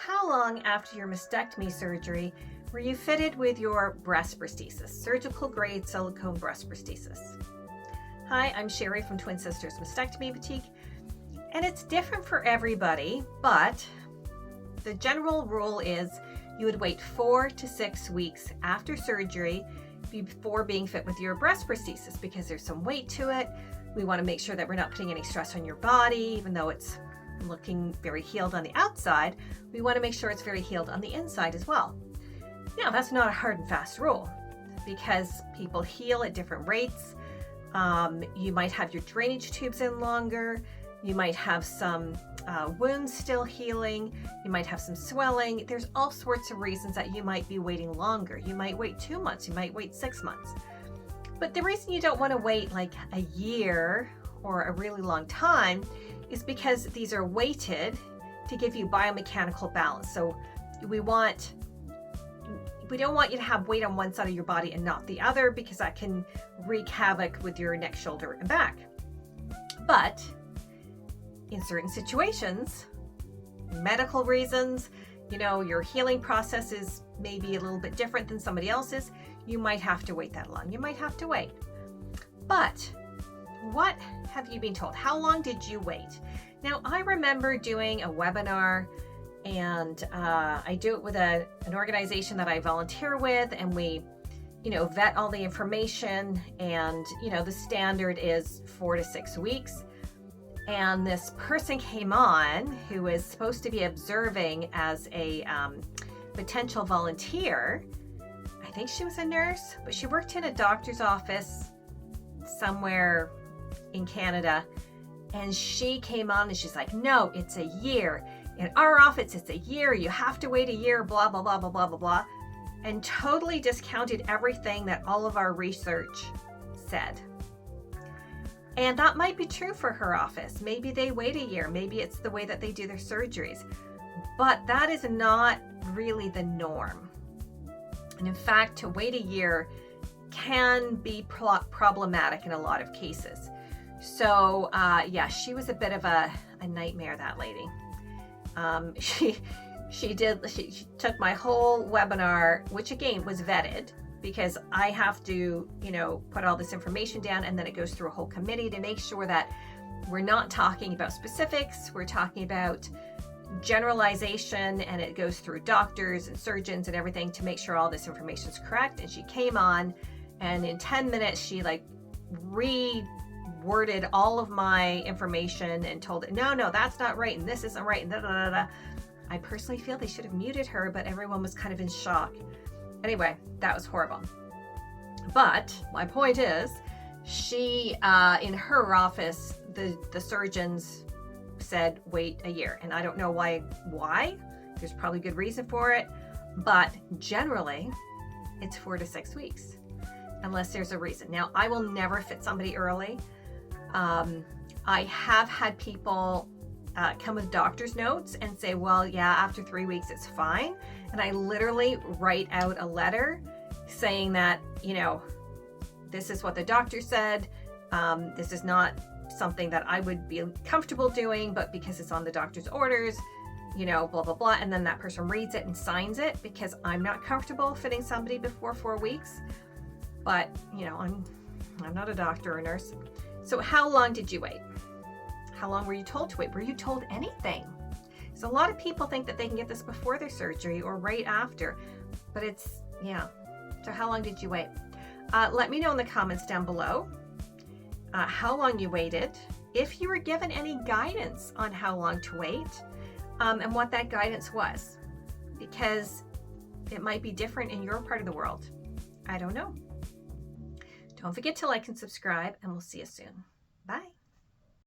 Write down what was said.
How long after your mastectomy surgery were you fitted with your breast prosthesis, surgical grade silicone breast prosthesis? Hi, I'm Sherry from Twin Sisters Mastectomy Boutique, and it's different for everybody, but the general rule is you would wait 4 to 6 weeks after surgery before being fit with your breast prosthesis because there's some weight to it. We want to make sure that we're not putting any stress on your body, even though it's looking very healed on the outside. We want to make sure it's very healed on the inside as well. Now, that's not a hard and fast rule because people heal at different rates. You might have your drainage tubes in longer. You might have some wounds still healing. You might have some swelling. There's all sorts of reasons that you might be waiting longer. You might wait 2 months. You might wait 6 months. But the reason you don't want to wait like a year or a really long time is because these are weighted to give you biomechanical balance. So we don't want you to have weight on one side of your body and not the other, because that can wreak havoc with your neck, shoulder, and back. But in certain situations, medical reasons, your healing process is maybe a little bit different than somebody else's, you might have to wait that long. You might have to wait. But what have you been told? How long did you wait? Now, I remember doing a webinar, and I do it with an organization that I volunteer with, and we, vet all the information, and, the standard is 4 to 6 weeks. And this person came on who was supposed to be observing as a potential volunteer. I think she was a nurse, but she worked in a doctor's office somewhere in Canada. And she came on and she's like, no, it's a year. In our office, it's a year. You have to wait a year, blah, blah, blah, blah, blah, blah, blah. And totally discounted everything that all of our research said. And that might be true for her office. Maybe they wait a year. Maybe it's the way that they do their surgeries. But that is not really the norm. And in fact, to wait a year can be problematic in a lot of cases. So yeah, she was a bit of a nightmare, that lady. She took my whole webinar, which again was vetted, because I have to, put all this information down, and then it goes through a whole committee to make sure that we're not talking about specifics, we're talking about generalization, and it goes through doctors and surgeons and everything to make sure all this information is correct. And she came on, and in 10 minutes, she reworded all of my information and told it, no, that's not right, and this isn't right, and da da da da. I personally feel they should have muted her, but everyone was kind of in shock. Anyway, that was horrible. But my point is, she, in her office, the surgeons said, wait a year. And I don't know why. There's probably good reason for it. But generally, it's 4 to 6 weeks, unless there's a reason. Now, I will never fit somebody early. I have had people come with doctor's notes and say, well, yeah, after 3 weeks, it's fine. And I literally write out a letter saying that, this is what the doctor said. This is not something that I would be comfortable doing, but because it's on the doctor's orders, blah, blah, blah. And then that person reads it and signs it, because I'm not comfortable fitting somebody before 4 weeks. But, I'm not a doctor or a nurse. So how long did you wait? How long were you told to wait? Were you told anything? So a lot of people think that they can get this before their surgery or right after, but it's, So how long did you wait? Let me know in the comments down below how long you waited, if you were given any guidance on how long to wait, and what that guidance was, because it might be different in your part of the world. I don't know. Don't forget to like and subscribe, and we'll see you soon. Bye.